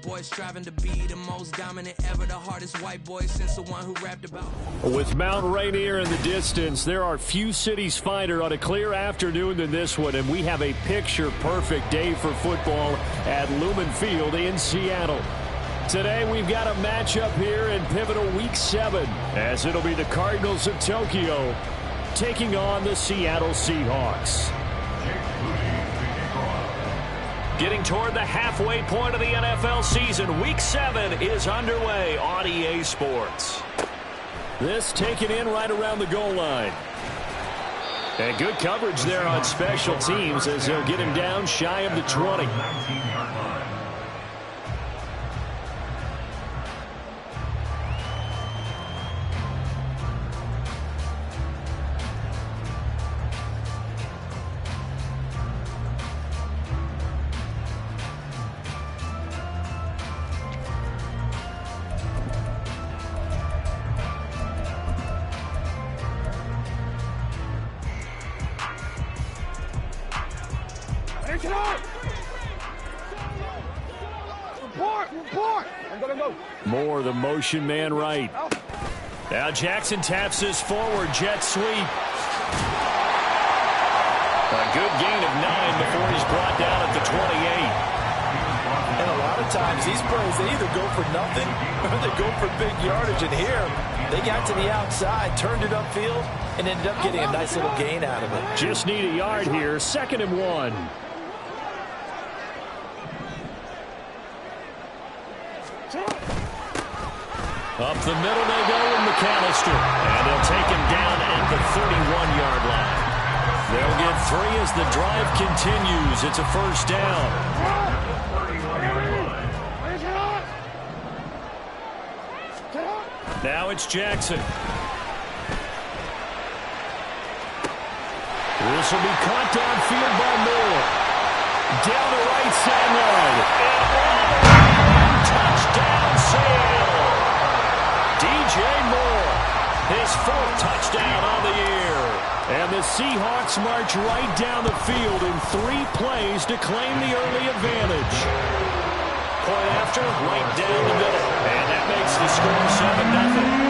voice, striving to be the most dominant ever, the hardest white boy since the one who rapped about. With Mount Rainier in the distance, there are few cities finer on a clear afternoon than this one, and we have a picture-perfect day for football at Lumen Field in Seattle. Today we've got a matchup here in pivotal Week 7, as it'll be the Cardinals of Tokyo taking on the Seattle Seahawks. Getting toward the halfway point of the NFL season, Week 7 is underway on EA Sports. This taken in right around the goal line. And good coverage there on special teams as they'll get him down shy of the 20. Moore, the motion man right. Now Jackson taps this forward jet sweep. A good gain of 9 before he's brought down at the 28. And a lot of times these plays, they either go for nothing or they go for big yardage. And here, they got to the outside, turned it upfield, and ended up getting a nice little gain out of it. Just need a yard here, 2nd and 1. Up the middle they go with McAllister. And they'll take him down at the 31-yard line. They'll get 3 as the drive continues. It's a first down. Now it's Jackson. This will be caught downfield by Moore. Down the right sideline. And touchdown Seattle. DJ Moore, his 4th touchdown on the year. And the Seahawks march right down the field in 3 plays to claim the early advantage. Point after, right down the middle. And that makes the score 7-0.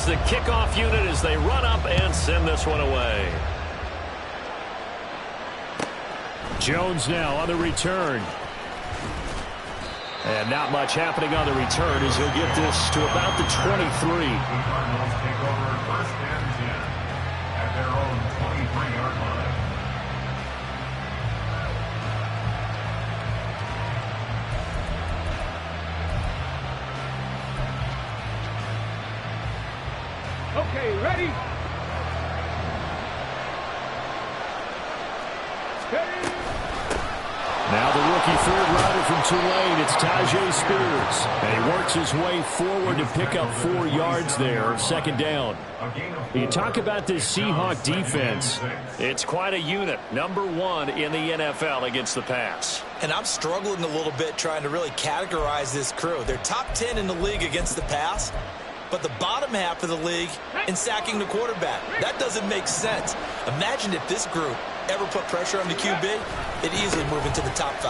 The kickoff unit as they run up and send this one away. Jones now on the return. And not much happening on the return as he'll get this to about the 23. Take over 1st and 10 at their own 23-yard line. Okay, ready? Steady. Now the rookie 3rd rounder from Tulane, it's Tyjae Spears. And he works his way forward to pick up 4 yards there, 2nd down. You talk about this Seahawk defense. It's quite a unit, number 1 in the NFL against the pass. And I'm struggling a little bit trying to really categorize this crew. They're top 10 in the league against the pass, but the bottom half of the league in sacking the quarterback. That doesn't make sense. Imagine if this group ever put pressure on the QB, it'd easily move into the top 5.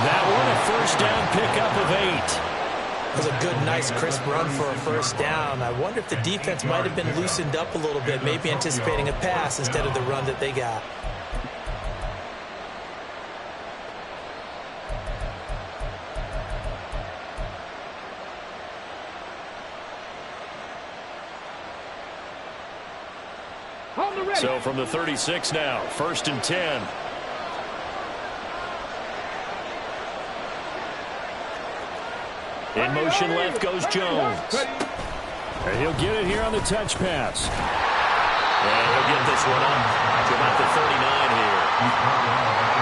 That one a first down pickup of 8. It was a good, nice, crisp run for a first down. I wonder if the defense might have been loosened up a little bit, maybe anticipating a pass instead of the run that they got. So from the 36 now, 1st and 10. In motion left goes Jones. And he'll get it here on the touch pass. And he'll get this one up to about the 39 here.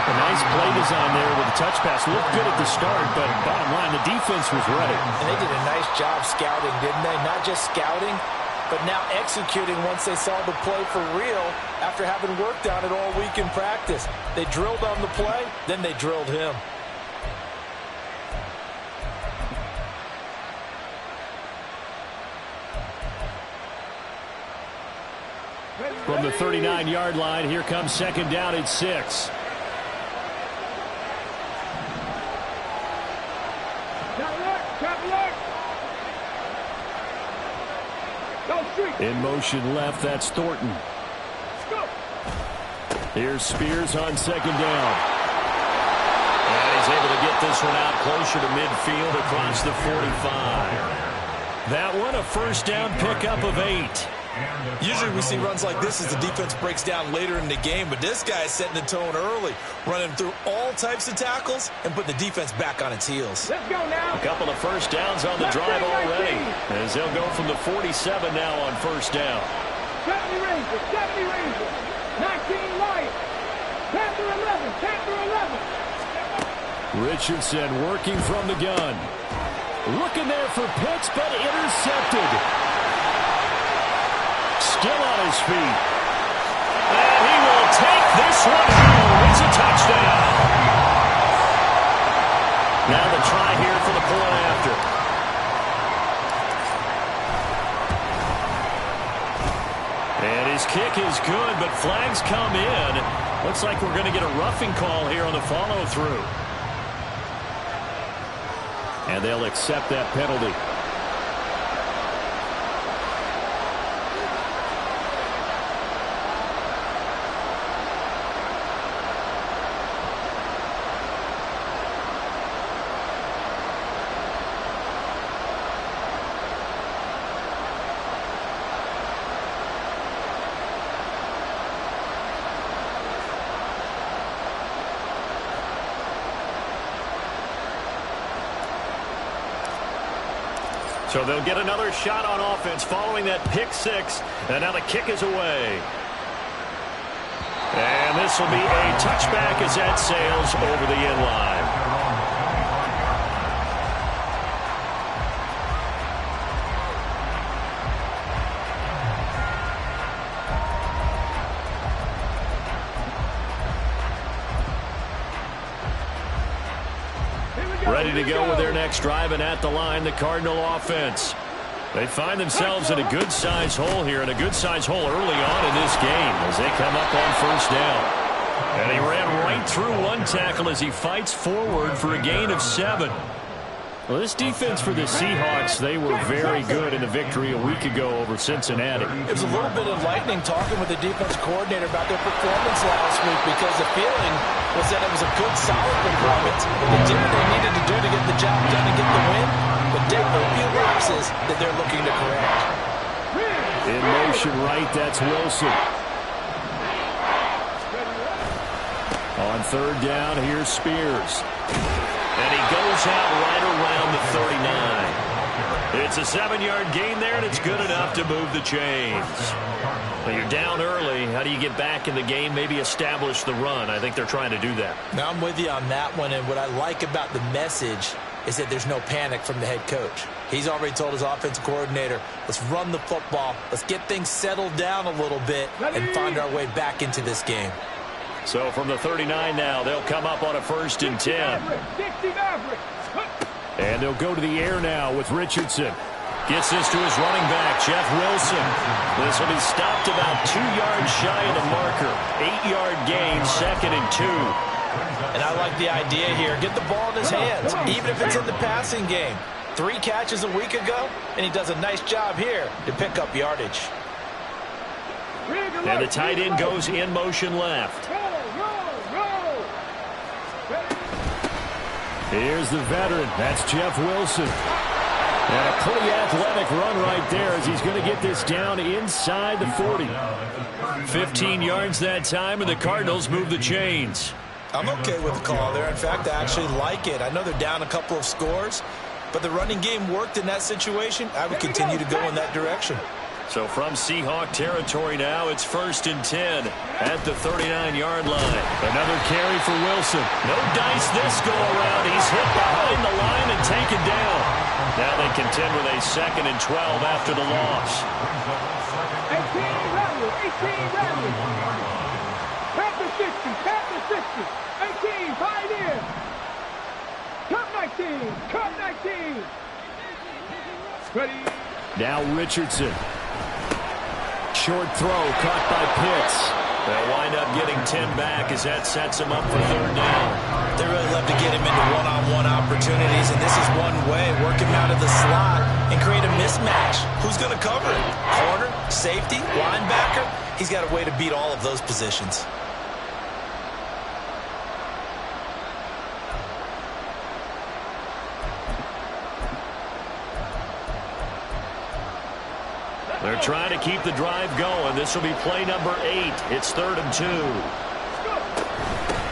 A nice play design there with the touch pass. Looked good at the start, but bottom line, the defense was ready. And they did a nice job scouting, didn't they? Not just scouting, but now executing once they saw the play for real after having worked on it all week in practice. They drilled on the play, then they drilled him. From the 39-yard line, here comes second down at 6. In motion left, that's Thornton. Here's Spears on second down. And he's able to get this one out closer to midfield across the 45. That one a first down pickup of 8. Usually we see runs like this as the defense breaks down later in the game, but this guy is setting the tone early, running through all types of tackles and putting the defense back on its heels. Let's go now. A couple of first downs on the drive already, as they'll go from the 47 now on first down. 70 Rangers, 70 Rangers, 19 Lions, Panther 11, Panther 11. Richardson working from the gun. Looking there for Pitts, but intercepted. Still on his feet. And he will take this one home. It's a touchdown. Now the try here for the point after. And his kick is good, but flags come in. Looks like we're going to get a roughing call here on the follow-through. And they'll accept that penalty. So they'll get another shot on offense following that pick six. And now the kick is away. And this will be a touchback as that sails over the end line. Ready to go with their next drive, and at the line, the Cardinal offense. They find themselves in a good-sized hole here, and a good-sized hole early on in this game as they come up on first down. And he ran right through one tackle as he fights forward for a gain of 7. Well, this defense for the Seahawks, they were very good in the victory a week ago over Cincinnati. It was a little bit enlightening talking with the defense coordinator about their performance last week, because the feeling was that it was a good, solid performance. They did what they needed to do to get the job done and get the win, but there were a few lapses that they're looking to correct. In motion right, that's Wilson. On third down, here's Spears. And he goes out right around the 39. It's a 7-yard gain there, and it's good enough to move the chains. But you're down early. How do you get back in the game, maybe establish the run? I think they're trying to do that. Now I'm with you on that one, and what I like about the message is that there's no panic from the head coach. He's already told his offensive coordinator, let's run the football, let's get things settled down a little bit, and find our way back into this game. So from the 39 now, they'll come up on a 1st and 10. And they'll go to the air now with Richardson. Gets this to his running back, Jeff Wilson. This will be stopped about 2 yards shy of the marker. 8-yard gain, 2nd and 2. And I like the idea here. Get the ball in his hands, even if it's in the passing game. 3 catches a week ago, and he does a nice job here to pick up yardage. And the tight end goes in motion left. Here's the veteran. That's Jeff Wilson. And a pretty athletic run right there as he's going to get this down inside the 40. 15 yards that time, and the Cardinals move the chains. I'm okay with the call there. In fact, I actually like it. I know they're down a couple of scores, but the running game worked in that situation. I would continue to go in that direction. So from Seahawk territory now, it's 1st and 10 at the 39-yard line. Another carry for Wilson. No dice this go around. He's hit behind the line and taken down. Now they contend with a 2nd and 12 after the loss. 18 Randall. 18 Randall. Tap the 60. Tap the 60. 18 Pioneer. Cut 19. Cut 19. Ready. Now Richardson. Short throw caught by Pitts. They'll wind up getting 10 back as that sets him up for 3rd down. They really love to get him into one-on-one opportunities, and this is one way. Work him out of the slot and create a mismatch. Who's going to cover it? Corner, safety, linebacker? He's got a way to beat all of those positions. They're trying to keep the drive going. This will be play number 8. It's 3rd and 2.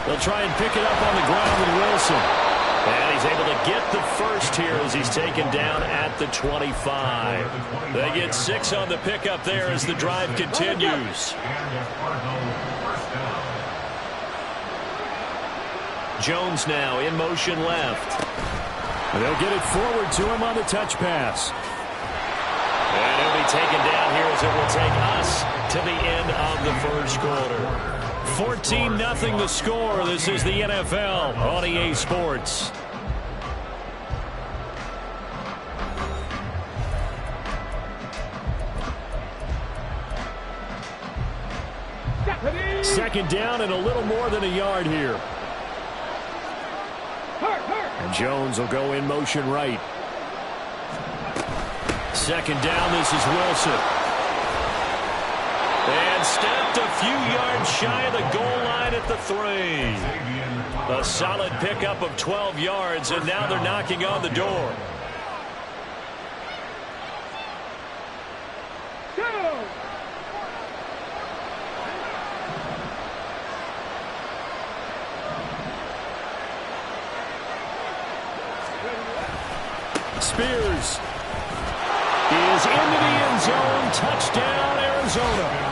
They'll try and pick it up on the ground with Wilson. And he's able to get the first here as he's taken down at the 25. They get 6 on the pickup there as the drive continues. Jones now in motion left. They'll get it forward to him on the touch pass. And he'll be taken down here as it will take us to the end of the first quarter. 14-0 the score. This is the NFL on EA Sports. Second down and a little more than a yard here. And Jones will go in motion right. Second down, this is Wilson. And stepped a few yards shy of the goal line at the 3. A solid pickup of 12 yards, and now they're knocking on the door. Spears is into the end zone. Touchdown, Arizona.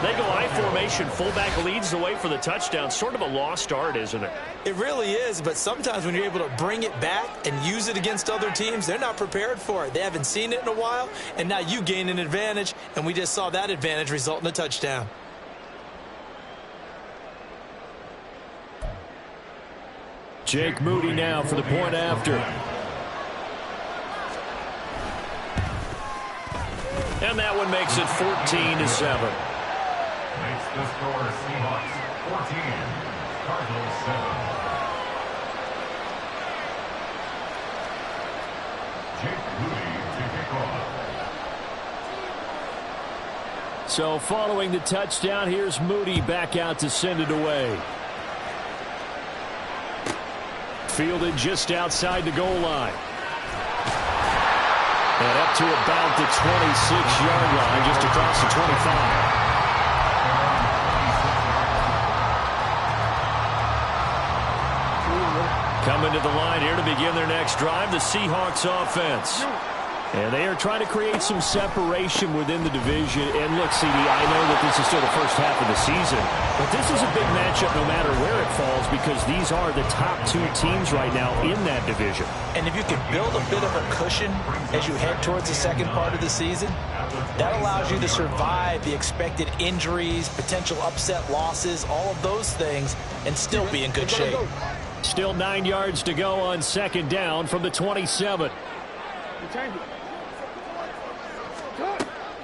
They go I formation. Fullback leads the way for the touchdown. Sort of a lost art, isn't it? It really is, but sometimes when you're able to bring it back and use it against other teams, they're not prepared for it. They haven't seen it in a while, and now you gain an advantage, and we just saw that advantage result in a touchdown. Jake Moody now for the point after. And that one makes it 14-7. Makes the score Seahawks 14, Cardinals 7. Jake Moody to kick off. So following the touchdown, here's Moody back out to send it away. Fielded just outside the goal line. And up to about the 26-yard line, just across the 25. Coming to the line here to begin their next drive, the Seahawks offense. And they are trying to create some separation within the division. And look, CD, I know that this is still the first half of the season, but this is a big matchup no matter where it falls because these are the top 2 teams right now in that division. And if you can build a bit of a cushion as you head towards the second part of the season, that allows you to survive the expected injuries, potential upset losses, all of those things, and still be in good shape. Still 9 yards to go on second down from the 27.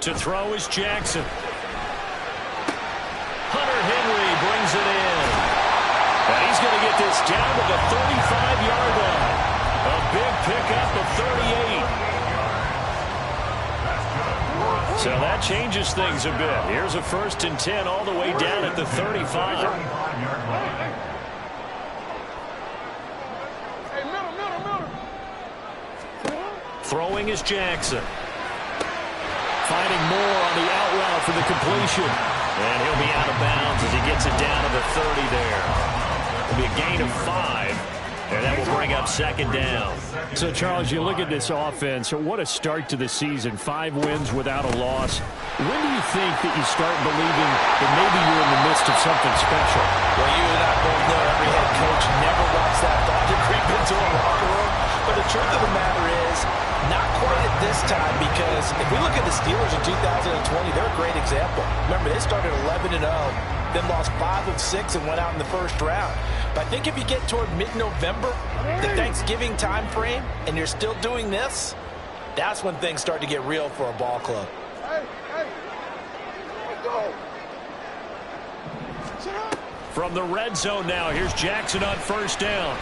To throw is Jackson. Hunter Henry brings it in. And he's going to get this down to the 35-yard line. A big pickup of 38. So that changes things a bit. Here's a 1st and 10 all the way down at the 35. Throwing is Jackson. Finding Moore on the out route for the completion. And he'll be out of bounds as he gets it down to the 30 there. It'll be a gain of 5. And that will bring up second down. So, Charles, you look at this offense. What a start to the season. 5 wins without a loss. When do you think that you start believing that maybe you're in the midst of something special? Well, you and I both know every head coach never wants that thought to creep into a locker room. But the truth of the matter is, Not quite at this time, because if we look at the Steelers in 2020, they're a great example. Remember, they started 11-0, then lost 5 of 6 and went out in the first round. But I think if you get toward mid-November, the Thanksgiving time frame, and you're still doing this, that's when things start to get real for a ball club. From the red zone now, here's Jackson on first down.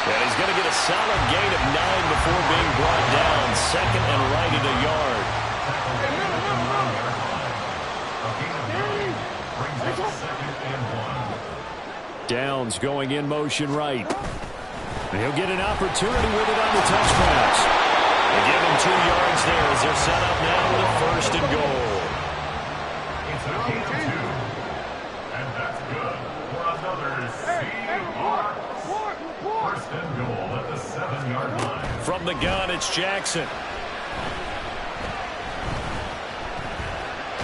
And he's going to get a solid gain of 9 before being brought down. Second and right at a yard. Downs going in motion right. And he'll get an opportunity with it on the touch pass. They give him 2 yards there as they're set up now with a first and goal. It's a gain of 2. And that's good for another Seahawks. First and goal at the 7-yard line. From the gun, it's Jackson.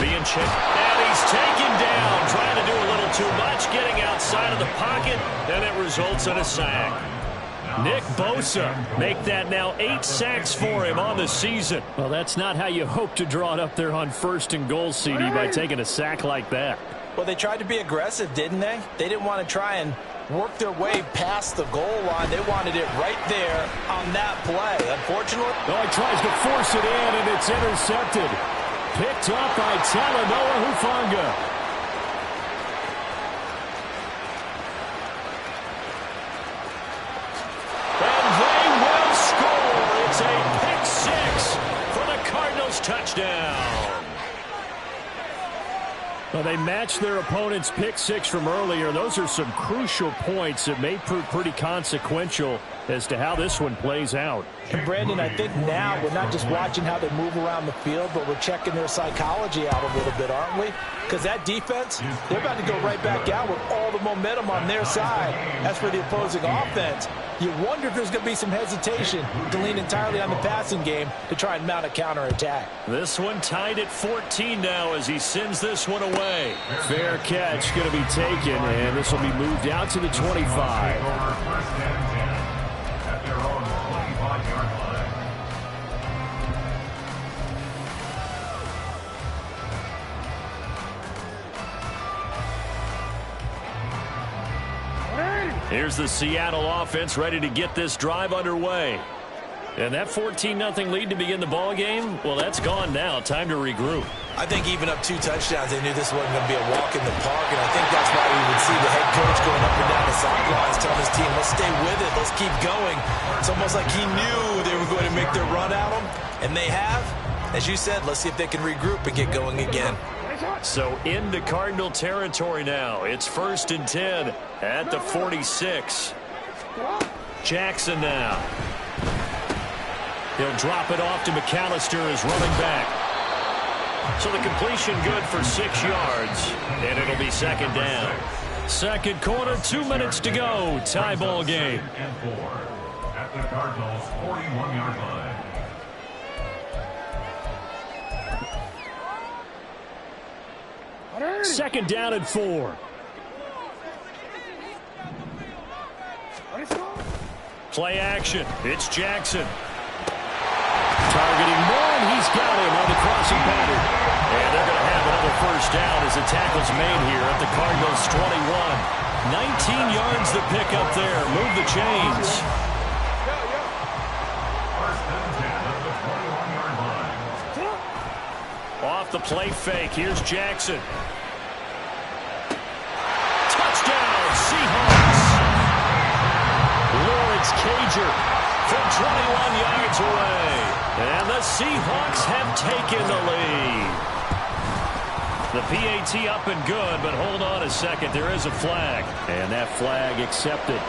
Being checked. And he's taken down. Trying to do a little too much. Getting outside of the pocket. And it results in a sack. Nick Bosa make that now 8 sacks for him on the season. Well, that's not how you hope to draw it up there on first and goal, CD, by taking a sack like that. Well, they tried to be aggressive, didn't they? They didn't want to try and work their way past the goal line. They wanted it right there on that play. Unfortunately, oh, he tries to force it in, and it's intercepted. Picked up by Talanoa Hufanga. And they will score. It's a pick 6 for the Cardinals touchdown. Well, they matched their opponent's pick 6 from earlier. Those are some crucial points that may prove pretty consequential as to how this one plays out. And Brandon, I think now we're not just watching how they move around the field, but we're checking their psychology out a little bit, aren't we? Because that defense, they're about to go right back out with all the momentum on their side. As for the opposing offense, you wonder if there's going to be some hesitation to lean entirely on the passing game to try and mount a counterattack. This one tied at 14 now as he sends this one away. Fair catch going to be taken, and this will be moved out to the 25. At their own 25-yard line. Here's the Seattle offense ready to get this drive underway. And that 14-0 lead to begin the ball game, well, that's gone now. Time to regroup. I think even up 2 touchdowns, they knew this wasn't going to be a walk in the park, and I think that's why we would see the head coach going up and down the sidelines telling his team, let's stay with it, let's keep going. It's almost like he knew they were going to make their run at him, and they have. As you said, let's see if they can regroup and get going again. So into Cardinal territory now. It's 1st and 10 at the 46. Jackson now. He'll drop it off to McAllister as running back. So the completion good for 6 yards, and it'll be 2nd down. Second quarter, 2 minutes to go. Tie ball game. And 4 at the Cardinals' 41-yard line. Second down and 4. Play action. It's Jackson. Targeting Moore, and he's got him on the crossing pattern. And they're going to have another first down as the tackle's made here at the Cardinals' 21. 19 yards to pick up there. Move the chains. First and 10 at the 21-yard line. Off the play fake. Here's Jackson. Touchdown, Seahawks. Lawrence Cager from 21 yards away. And the Seahawks have taken the lead. The PAT up and good, but hold on a second. There is a flag. And that flag accepted.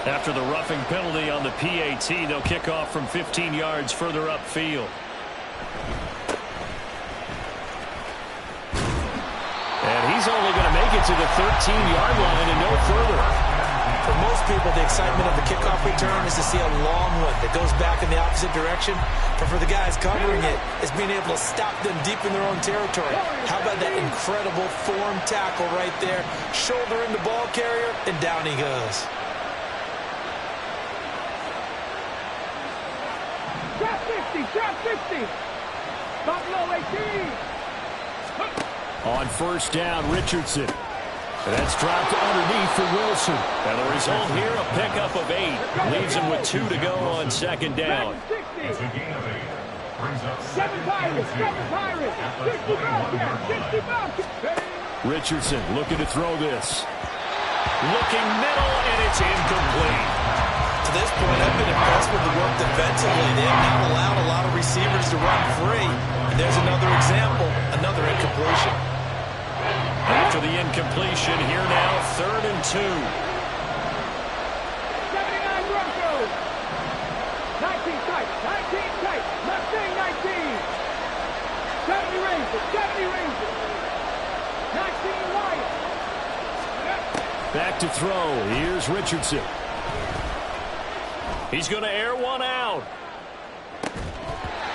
After the roughing penalty on the PAT, they'll kick off from 15 yards further upfield. And he's only going to make it to the 13-yard line and no further. For most people, the excitement of the kickoff return is to see a long one that goes back in the opposite direction. But for the guys covering it, it's being able to stop them deep in their own territory. How about that incredible form tackle right there? Shoulder in the ball carrier, and down he goes. Trap 50, trap 50. Buffalo 18. On first down, Richardson. And that's dropped underneath for Wilson. And the result here, a pickup of 8. Leaves him with 2 to go on second down. It's a gain of 8. Brings up 7 Pirates, 7 Pirates. 60 Bobcats, 60 Bobcats. Richardson looking to throw this. Looking middle, and it's incomplete. To this point, I've been impressed with the work defensively. They have not allowed a lot of receivers to run free. And there's another example, another incompletion. After the incompletion, here now, 3rd and 2. 79 Broncos. 19 tight, 19 tight. Mustang 19. 70 Rangers, 70 Rangers. 19 Lions. Back to throw. Here's Richardson. He's going to air one out.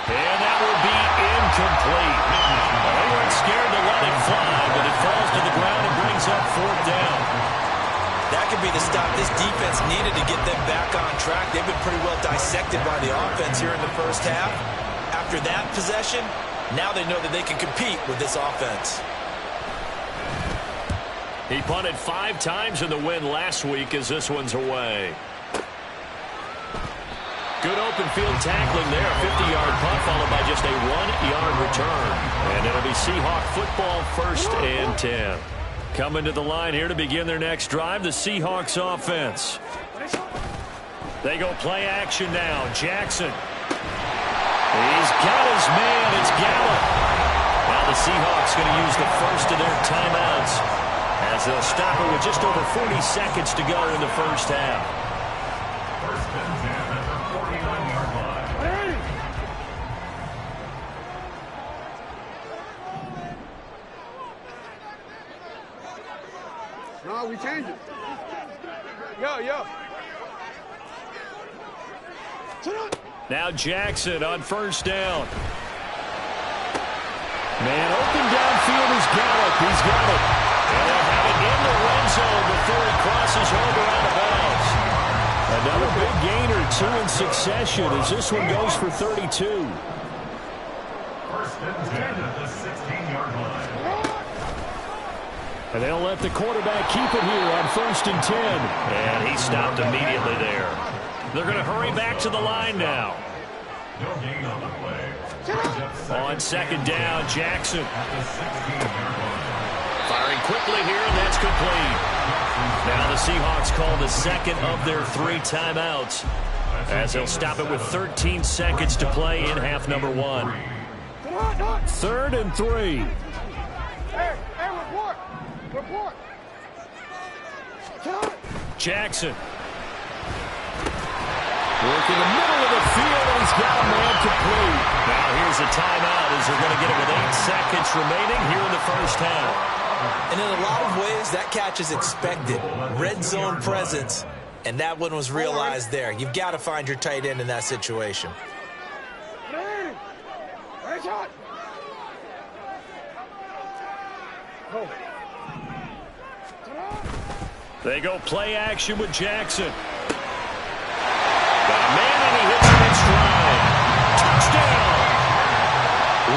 And that will be incomplete. They weren't scared to let it fly, but it falls to the ground and brings up 4th down. That could be the stop this defense needed to get them back on track. They've been pretty well dissected by the offense here in the first half. After that possession, now they know that they can compete with this offense. He punted 5 times in the win last week as this one's away. Good open field tackling there. 50-yard punt followed by just a 1-yard return. And it'll be Seahawk football, 1st and 10. Coming to the line here to begin their next drive, the Seahawks offense. They go play action now. Jackson. He's got his man. It's Gallup. Now the Seahawks going to use the first of their timeouts as they'll stop it with just over 40 seconds to go in the first half. 1st and 10 at the 49-yard line. No, we changed it. Yo. Now Jackson on first down. Man open downfield is Gallup. He's got it. And they'll have it in the red zone before he crosses over out of bounds. Another big gainer, 2 in succession as this one goes for 32. 1st and 10 at the 16-yard line. And they'll let the quarterback keep it here on 1st and 10. And he stopped immediately there. They're going to hurry back to the line now. No gain on the play. On second down, Jackson. At the 16-yard line. Firing quickly here, and that's complete. Now the Seahawks call the second of their 3 timeouts as they'll stop it with 13 seconds to play in half number 1. 3rd and 3. Hey, report. Jackson. Work in the middle of the field, and he's got a man complete. Now here's a timeout as they're going to get it with 8 seconds remaining here in the first half. And in a lot of ways, that catch is expected. Red zone presence, and that one was realized there. You've got to find your tight end in that situation. They go play action with Jackson. Got a man, and he hits it in stride. Touchdown!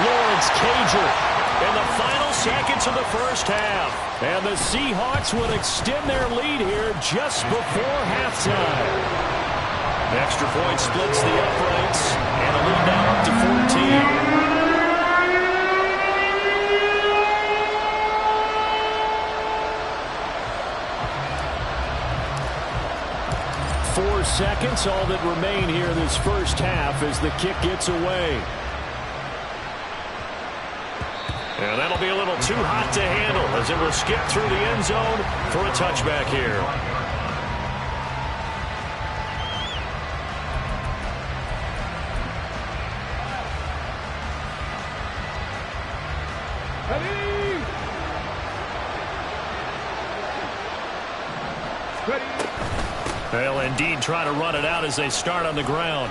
Lawrence Cager in the final seconds of the first half. And the Seahawks will extend their lead here just before halftime. Extra point splits the uprights, and a lead now up to 14. 4 seconds, all that remain here this first half as the kick gets away. And that'll be a little too hot to handle as it will skip through the end zone for a touchback here. Ready. They'll indeed try to run it out as they start on the ground.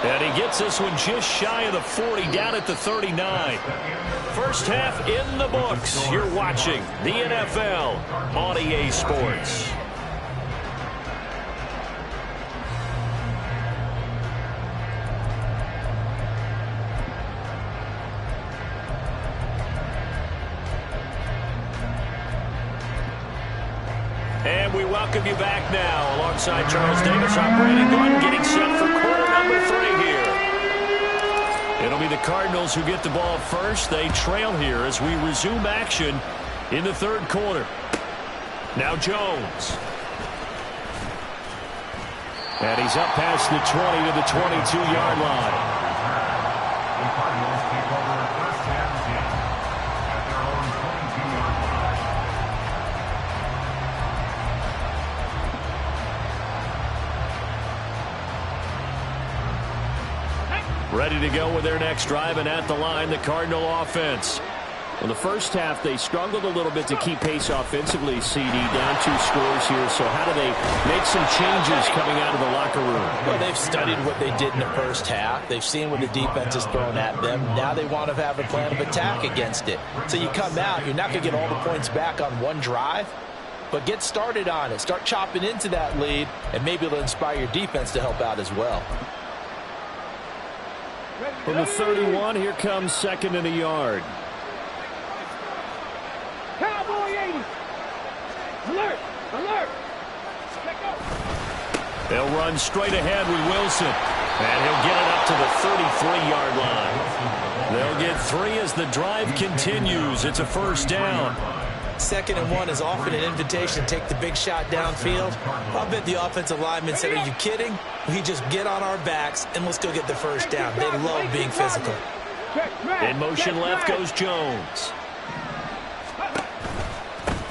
And he gets this one just shy of the 40, down at the 39. First half in the books. You're watching the NFL on EA Sports. And we welcome you back now alongside Charles Davis. I'm Brandon Gunn getting set for quarter number 3 here. It'll be the Cardinals who get the ball first. They trail here as we resume action in the third quarter. Now Jones. And he's up past the 20 to the 22-yard line. The Cardinals take over the first half at their own 22-yard line. Ready to go with their next drive, and at the line, the Cardinal offense. In the first half, they struggled a little bit to keep pace offensively, CD, down 2 scores here. So how do they make some changes coming out of the locker room? Well, they've studied what they did in the first half. They've seen what the defense is throwing at them. Now they want to have a plan of attack against it. So you come out, you're not going to get all the points back on one drive, but get started on it. Start chopping into that lead, and maybe it'll inspire your defense to help out as well. From the 31, here comes 2nd and a yard. Cowboy 80. Alert! Alert! Let go. They'll run straight ahead with Wilson. And he'll get it up to the 33-yard line. They'll get 3 as the drive continues. It's a first down. 2nd and 1 is often an invitation to take the big shot downfield. I'll bet the offensive lineman said, are you kidding? We just get on our backs and let's go get the first down. They love being physical. In motion left goes Jones.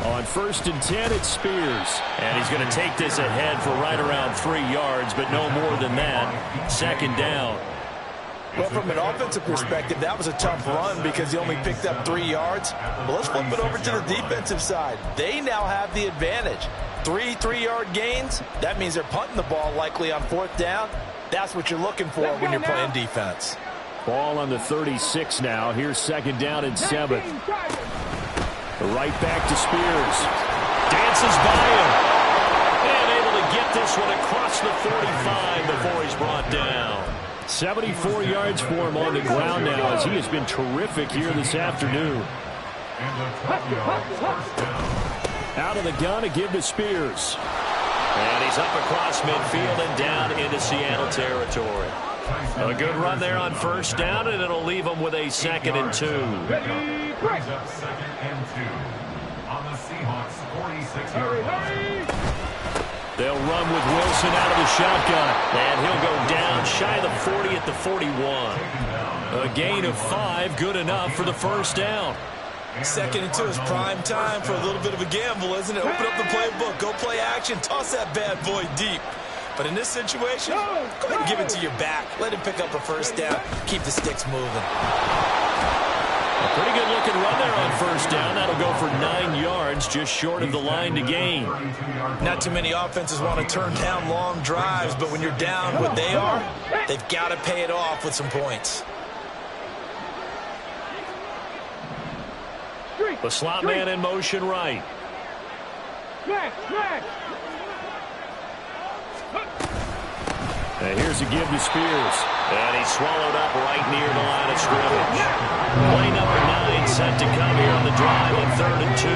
On 1st and 10, it's Spears. And he's going to take this ahead for right around 3 yards, but no more than that. 2nd down. Well, from an offensive perspective, that was a tough run because he only picked up 3 yards. Well, let's flip it over to the defensive side. They now have the advantage. 3 3-yard gains. That means they're punting the ball likely on 4th down. That's what you're looking for when you're playing defense. Ball on the 36 now. Here's 2nd down and 7. Right back to Spears. Dances by him. And able to get this one across the 45 before he's brought down. 74 yards for him on the ground now as he has been terrific here this afternoon. Out of the gun to give to Spears. And he's up across midfield and down into Seattle territory. A good run there on 1st down, and it'll leave them with a 2nd and 2. Brings up 2nd and 2 on the Seahawks 46-yard line. They'll run with Wilson out of the shotgun, and he'll go down shy of the 40 at the 41. A gain of 5, good enough for the first down. 2nd and 2 is prime time for a little bit of a gamble, isn't it? Open up the playbook, go play action, toss that bad boy deep. But in this situation, go ahead and give it to your back. Let him pick up a first down. Keep the sticks moving. A pretty good looking run there on 1st down. That'll go for 9 yards, just short of the line to gain. Not too many offenses want to turn down long drives, but when you're down what they are, they've got to pay it off with some points. The slot man in motion right. And here's a give to Spears. And he's swallowed up right near the line of scrimmage. Play number 9 set to come here on the drive on 3rd and 2.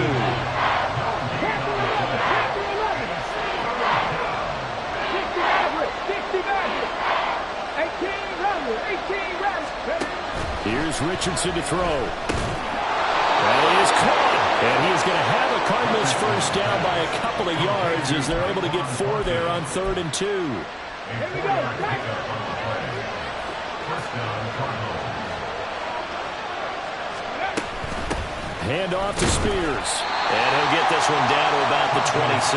Here's Richardson to throw. And he is caught. And he is going to have a Cardinals first down by a couple of yards as they're able to get 4 there on 3rd and 2. Here we go. Hand off to Spears. And he'll get this one down to about the 27.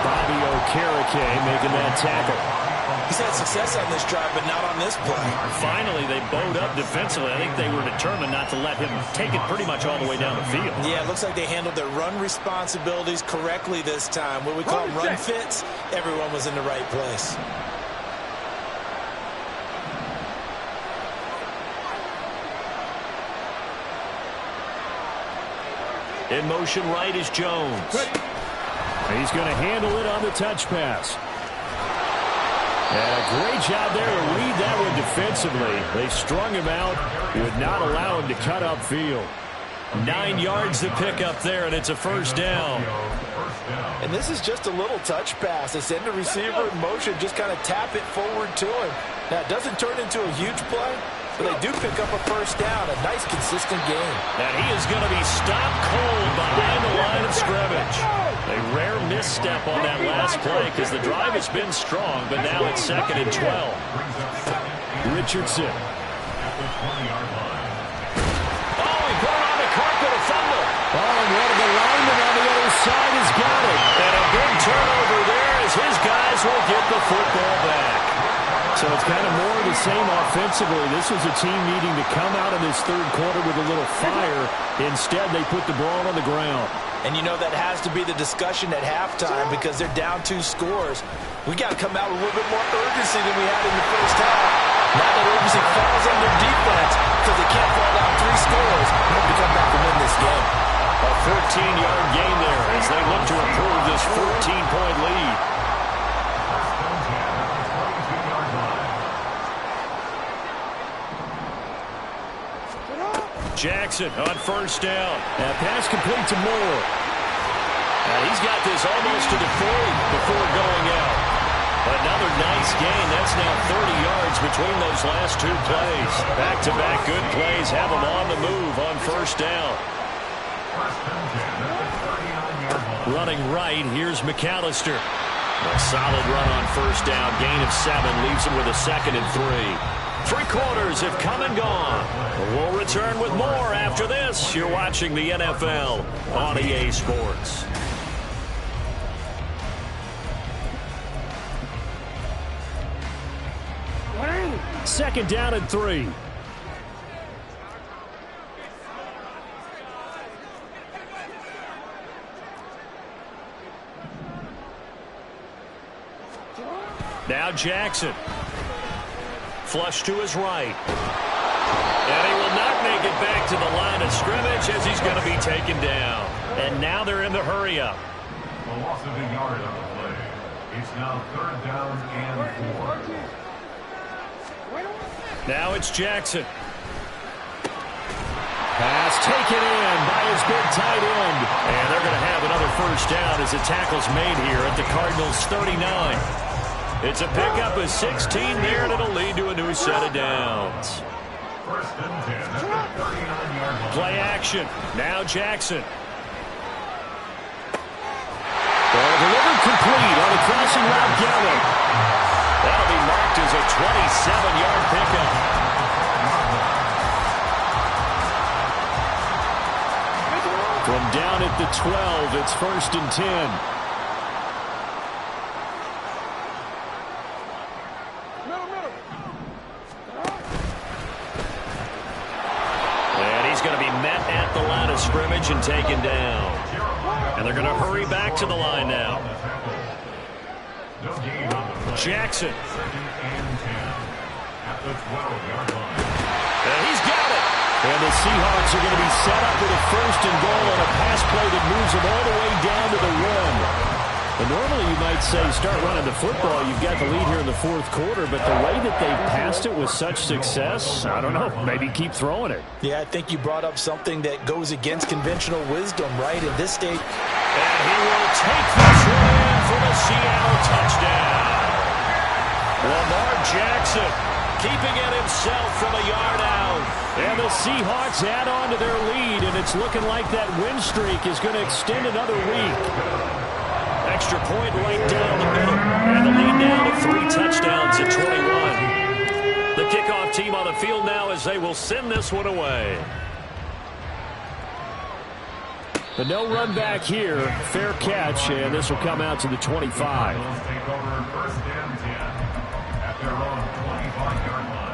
Bobby Okereke making that tackle. He's had success on this drive, but not on this play. Finally, they bowed up defensively. I think they were determined not to let him take it pretty much all the way down the field. Yeah, it looks like they handled their run responsibilities correctly this time. What we call run fits, everyone was in the right place. In motion right is Jones. He's going to handle it on the touch pass. And a great job there to read that one defensively. They strung him out, would not allow him to cut upfield. 9 yards to pick up there, and it's a first down. And this is just a little touch pass. They send the receiver in motion, just kind of tap it forward to him. Now, it doesn't turn into a huge play, but they do pick up a first down. A nice, consistent game. And he is going to be stopped cold behind the line of scrimmage. A rare misstep on that last play because the drive has been strong, but now it's 2nd and 12. Richardson. Oh, he put on the carpet, a fumble. Oh, and one of the linemen on the other side has got it. And a big turnover there as his guys will get the football back. So it's kind of more of the same offensively. This was a team needing to come out in this third quarter with a little fire. Instead, they put the ball on the ground. And you know that has to be the discussion at halftime because they're down 2 scores. We got to come out with a little bit more urgency than we had in the first half. Now that urgency falls on their defense because they can't fall down 3 scores in order to come back and win this game. A 14-yard gain there as they look to improve this 14-point lead. Jackson on first down. Pass complete to Moore. He's got this almost to the 40 before going out. Another nice gain. That's now 30 yards between those last 2 plays. Back-to-back good plays have them on the move on first down. Running right, here's McAllister. A solid run on first down. Gain of 7 leaves him with a 2nd and 3. 3 quarters have come and gone. We'll return with more after this. You're watching the NFL on EA Sports. Second down and 3. Now Jackson. Flush to his right. And he will not make it back to the line of scrimmage as he's going to be taken down. And now they're in the hurry-up. A loss of a yard on the play. It's now 3rd down and 4. Now it's Jackson. Pass taken in by his big tight end. And they're going to have another first down as the tackle's made here at the Cardinals' 39. It's a pickup of 16 there, and it'll lead to a new set of downs. 1st and 10 at the 39-yard line. Play action. Now Jackson. Ball delivered complete on a crossing route Gallup. That'll be marked as a 27-yard pickup. From down at the 12, it's 1st and 10. And he's going to be met at the line of scrimmage and taken down. And they're going to hurry back to the line now. Jackson. 2nd and 10 at the 12-yard line. And he's got it. And the Seahawks are going to be set up with a 1st and goal on a pass play that moves them all the way down to the 1. And normally you might say start running the football. You've got the lead here in the 4th quarter, but the way that they passed it with such success, I don't know, maybe keep throwing it. Yeah, I think you brought up something that goes against conventional wisdom, right? In this state. And he will take this one in for the Seattle touchdown. Lamar Jackson keeping it himself from a yard out. And the Seahawks add on to their lead, and it's looking like that win streak is going to extend another week. Extra point right down the middle. And the lead now to 3 touchdowns at 21. The kickoff team on the field now as they will send this one away. But no run back here. Fair catch, and this will come out to the 25. Take over 1st and 10. at their own 25-yard line.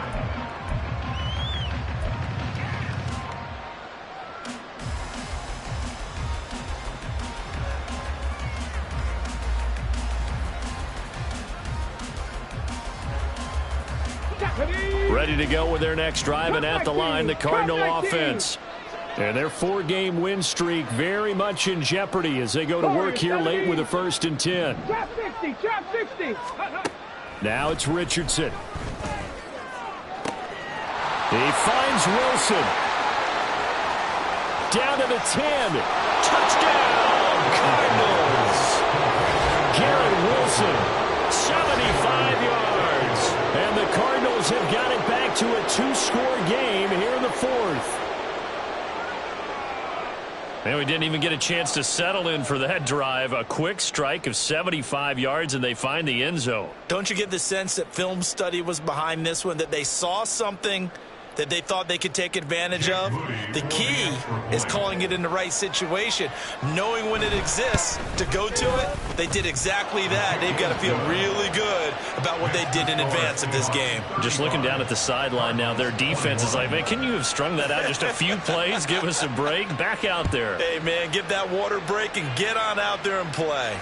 Ready to go with their next drive, and at the line, the Cardinal offense. And their 4-game win streak very much in jeopardy as they go to work here late with a 1st and 10. Trap 60, trap 60. Now it's Richardson. He finds Wilson. Down to the 10. Touchdown, Cardinals. Garrett Wilson, 75 yards. And the Cardinals have got it back to a 2-score game here in the 4th. And we didn't even get a chance to settle in for that drive. A quick strike of 75 yards, and they find the end zone. Don't you get the sense that film study was behind this one, that they saw something that they thought they could take advantage of? The key is calling it in the right situation, knowing when it exists to go to it. They did exactly that. They've got to feel really good about what they did in advance of this game. Just looking down at the sideline now, their defense is like, man, can you have strung that out just a few plays? Give us a break. Back out there. Hey, man, give that water break and get on out there and play.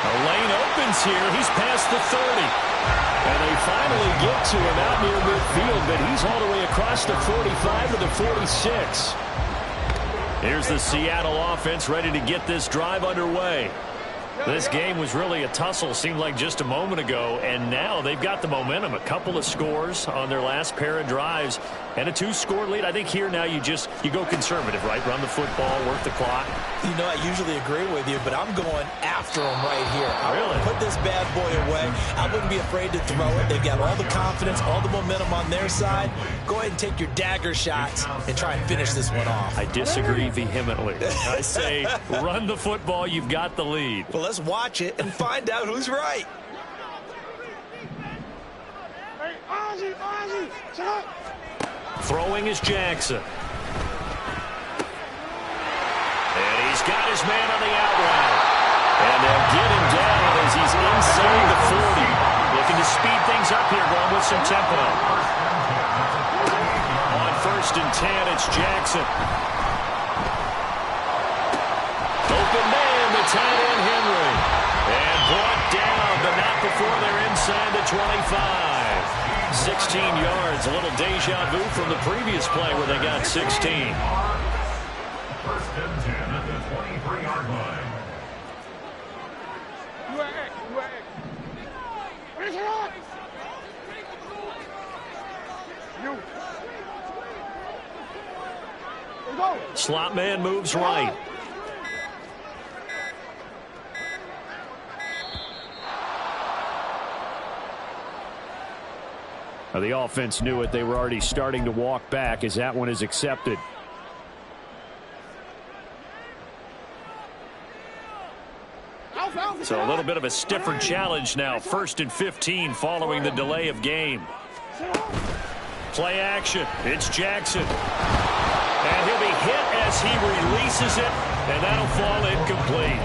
The lane opens here. He's past the 30. And they finally get to him out near midfield, but he's all the way across the 45 to the 46. Here's the Seattle offense ready to get this drive underway. This game was really a tussle, seemed like just a moment ago, and now they've got the momentum. A couple of scores on their last pair of drives and a 2-score lead. I think here now you go conservative, right? Run the football, work the clock. You know, I usually agree with you, but I'm going after them right here. I Really? put this bad boy away. I wouldn't be afraid to throw it. They've got all the confidence, all the momentum on their side. Go ahead and take your dagger shots and try and finish this one off. I disagree vehemently. I say run the football. You've got the lead. Well, let's watch it and find out who's right. Hey, Ozzie, shut up. Throwing is Jackson. And he's got his man on the out route. And they'll get him down as he's inside the 40. Looking to speed things up here, going with some tempo. On 1st and 10, it's Jackson. Open man, the tight end Henry. And brought down, but not before they're inside the 25. 16 yards, a little deja vu from the previous play where they got 16. 1st and 10 at the 23-yard line. Slot man moves right. The offense knew it. They were already starting to walk back as that one is accepted. So a little bit of a stiffer challenge now. 1st and 15 following the delay of game. Play action. It's Jackson. And he'll be hit as he releases it, and that'll fall incomplete.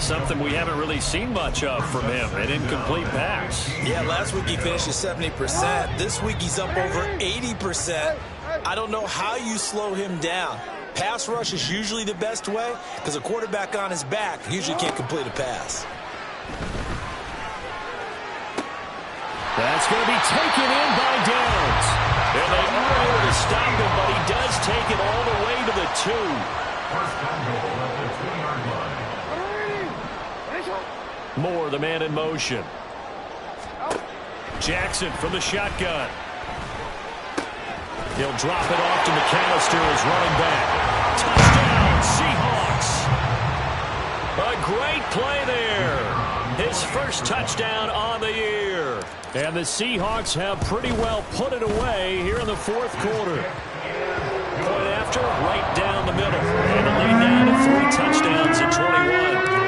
Something we haven't really seen much of from him, an incomplete pass. Yeah, last week he finished at 70%. This week he's up over 80%. I don't know how you slow him down. Pass rush is usually the best way because a quarterback on his back usually can't complete a pass. That's going to be taken in by Downs. And they are able to stop him, but he does take it all the way to the 2. 1st and goal at the 2-yard line. Moore, the man in motion. Jackson from the shotgun. He'll drop it off to McAllister as running back. Touchdown, Seahawks. A great play there. His first touchdown on the year. And the Seahawks have pretty well put it away here in the 4th quarter. Point after, right down the middle. And a lead down to 3 touchdowns in 21.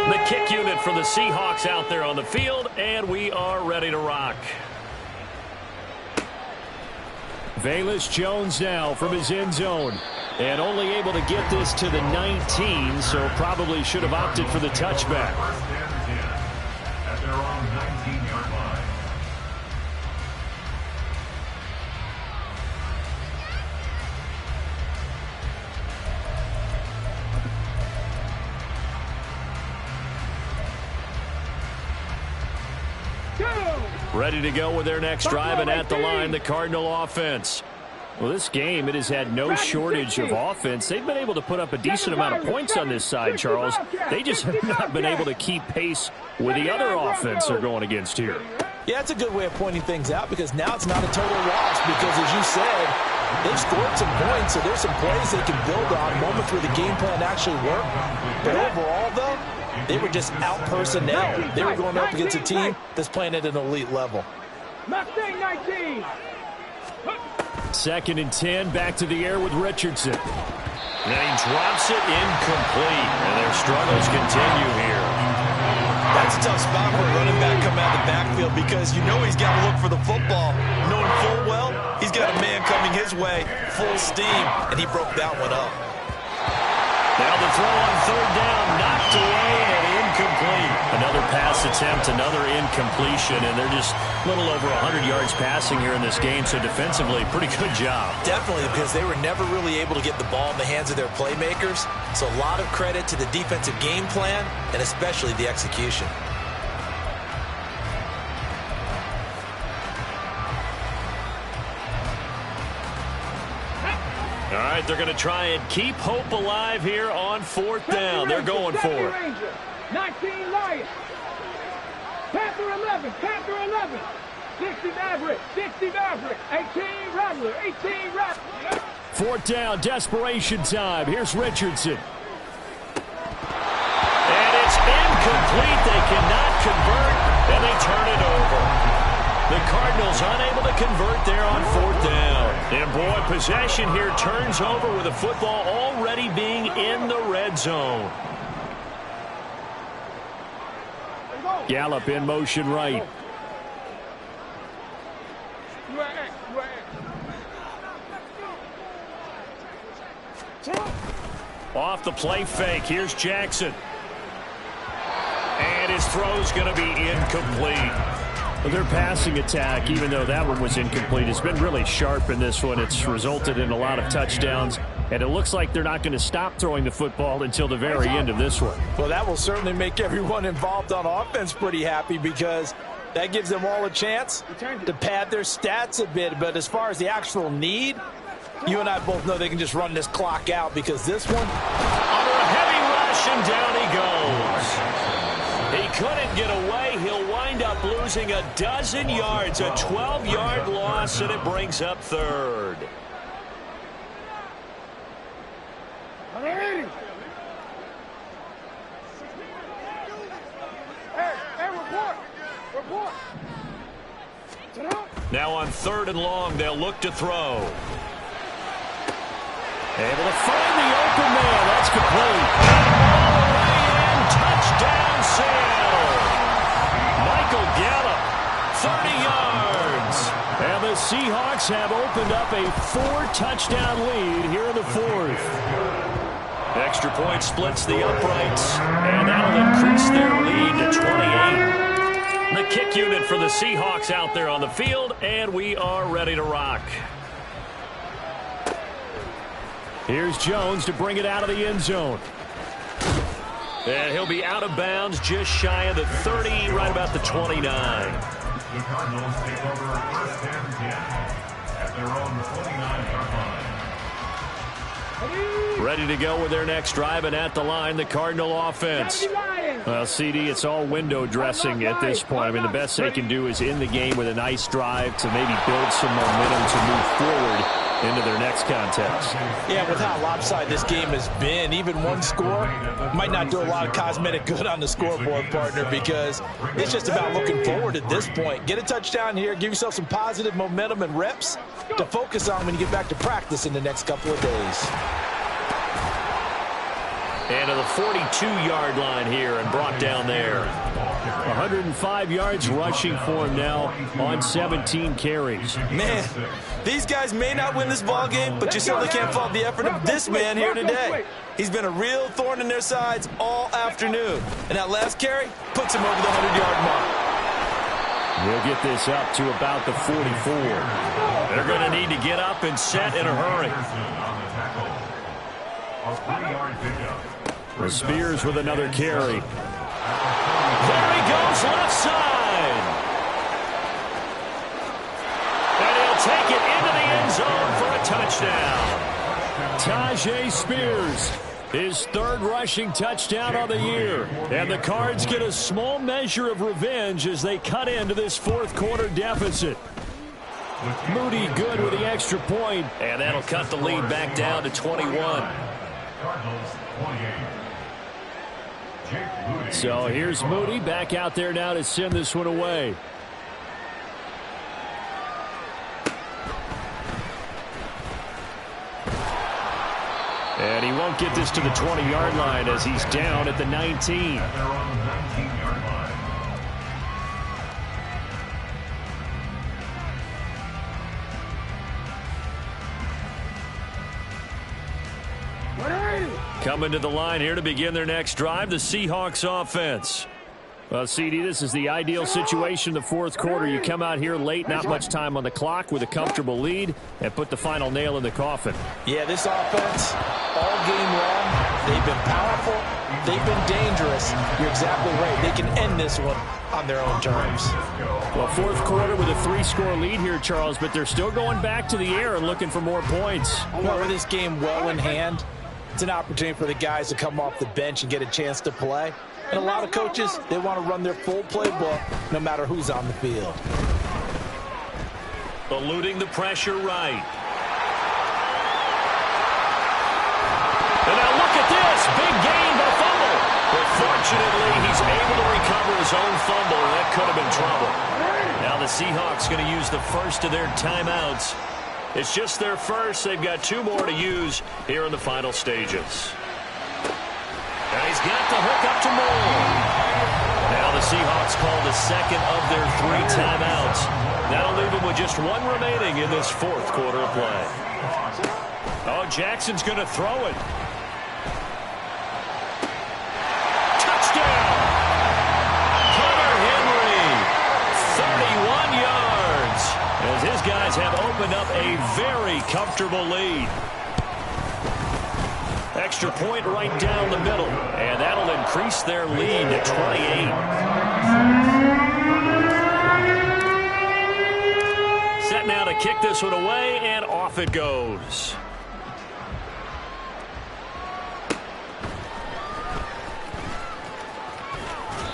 The kick unit for the Seahawks out there on the field, and we are ready to rock. Velus Jones now from his end zone. And only able to get this to the 19, so probably should have opted for the touchback. First and 10 at their own 19-yard line. Ready to go with their next drive, and at the line, the Cardinal offense. Well, this game, it has had no shortage of offense. They've been able to put up a decent amount of points on this side, Charles. They just have not been able to keep pace with the other offense they're going against here. Yeah, it's a good way of pointing things out because now it's not a total loss because, as you said, they've scored some points, so there's some plays they can build on, moments where the game plan actually worked. But overall, though, they were just out-personnel. They were going up against a team that's playing at an elite level. Mustang 19. 2nd and 10, back to the air with Richardson. And he drops it incomplete, and their struggles continue here. That's a tough spot for a running back coming out of the backfield because you know he's got to look for the football. Knowing full well, he's got a man coming his way, full steam, and he broke that one up. Now the throw on 3rd down, knocked away and incomplete. Another pass attempt, another incompletion, and they're just a little over 100 yards passing here in this game, so defensively, pretty good job. Definitely, because they were never really able to get the ball in the hands of their playmakers, so a lot of credit to the defensive game plan and especially the execution. All right, they're going to try and keep hope alive here on 4th down. They're going for it. 19 Lions. Panther 11. Panther 11. 60 Maverick. 60 Maverick. 18 Rattler. 18 Rattler. 4th down, desperation time. Here's Richardson. And it's incomplete. They cannot convert, and they turn it over. The Cardinals unable to convert there on 4th down. And boy, possession here turns over with the football already being in the red zone. Gallup in motion right. Off the play fake. Here's Jackson. And his throw's going to be incomplete. Their passing attack, even though that one was incomplete, has been really sharp in this one. It's resulted in a lot of touchdowns, and it looks like they're not going to stop throwing the football until the very end of this one. Well, that will certainly make everyone involved on offense pretty happy because that gives them all a chance to pad their stats a bit. But as far as the actual need, you and I both know they can just run this clock out because this one, under a heavy rush, and down he goes. He couldn't get away. He'll wind up losing a dozen yards, a 12-yard loss, and it brings up 3rd. Hey, report. Now on 3rd and long, they'll look to throw. Able to find the open man. That's complete. All the way in. Touchdown, Seattle. Michael Gallup, 30 yards. And the Seahawks have opened up a 4-touchdown lead here in the 4th. Extra point splits the uprights, and that'll increase their lead to 28. The kick unit for the Seahawks out there on the field, and we are ready to rock. Here's Jones to bring it out of the end zone. And he'll be out of bounds just shy of the 30, right about the 29. The Cardinals take over 1st and 10 at their own 29-yard line. Ready to go with their next drive, and at the line, the Cardinal offense. Well, CD, it's all window dressing at this point. I mean, the best they can do is in the game with a nice drive to maybe build some momentum to move forward into their next contest. Yeah, with how lopsided this game has been, even one score might not do a lot of cosmetic good on the scoreboard, partner, because it's just about looking forward at this point. Get a touchdown here, give yourself some positive momentum and reps to focus on when you get back to practice in the next couple of days. And to the 42-yard line here and brought down there. 105 yards rushing for him now on 17 carries. Man, These guys may not win this ball game, but you certainly can't fault the effort of this man here today. He's been a real thorn in their sides all afternoon. And that last carry puts him over the 100-yard mark. He'll get this up to about the 44. They're going to need to get up and set in a hurry. Spears with another carry. There he goes, left side. And he'll take it into the end zone for a touchdown. Tyjae Spears, his third rushing touchdown of the year. And the Cards get a small measure of revenge as they cut into this fourth quarter deficit. Moody good with the extra point, and that'll cut the lead back down to 21. So here's Moody back out there now to send this one away. And he won't get this to the 20-yard line as he's down at the 19. Coming to the line here to begin their next drive, the Seahawks offense. Well, CD, this is the ideal situation in the fourth quarter. You come out here late, not much time on the clock, with a comfortable lead, and put the final nail in the coffin. Yeah, this offense, all game long, they've been powerful, they've been dangerous. You're exactly right. They can end this one on their own terms. Well, fourth quarter with a 3-score lead here, Charles, but they're still going back to the air and looking for more points. Well, with this game well in hand, it's an opportunity for the guys to come off the bench and get a chance to play. And a lot of coaches, they want to run their full playbook no matter who's on the field. Eluding the pressure right. And now look at this. Big gain, but fumble. But fortunately, he's able to recover his own fumble, and that could have been trouble. Now the Seahawks going to use the first of their timeouts. It's just their first. They've got 2 more to use here in the final stages. And he's got the hook up to Moore. Now the Seahawks call the second of their 3 timeouts. That'll leave them with just 1 remaining in this fourth quarter of play. Oh, Jackson's going to throw it. Touchdown! Hunter Henry, 31 yards. As his guys have opened up a very comfortable lead. Extra point right down the middle, and that'll increase their lead to 28. Set now to kick this one away, and off it goes.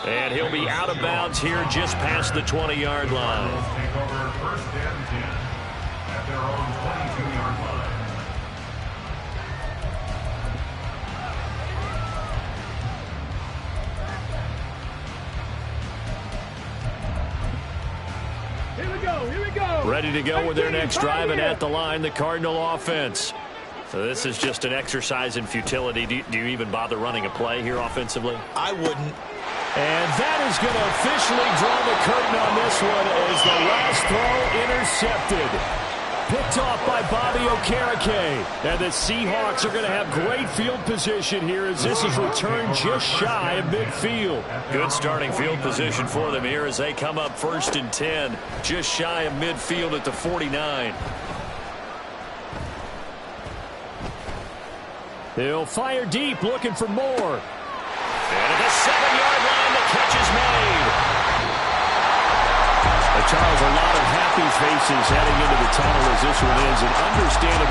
And he'll be out of bounds here just past the 20-yard line. Take over first and 10 at their own 22-yard line. Here we go. Ready to go with their next drive, and at the line, the Cardinal offense. So this is just an exercise in futility. Do you even bother running a play here offensively? I wouldn't. And that is going to officially draw the curtain on this one as the last throw intercepted. Picked off by Bobby Okereke. And the Seahawks are going to have great field position here as this is returned just shy of midfield. Good starting field position for them here as they come up 1st and 10, just shy of midfield at the 49. They'll fire deep, looking for more. And at the 7-yard line, the catch is made. Charles, a lot of happy faces heading into the tunnel as this one is, and understandably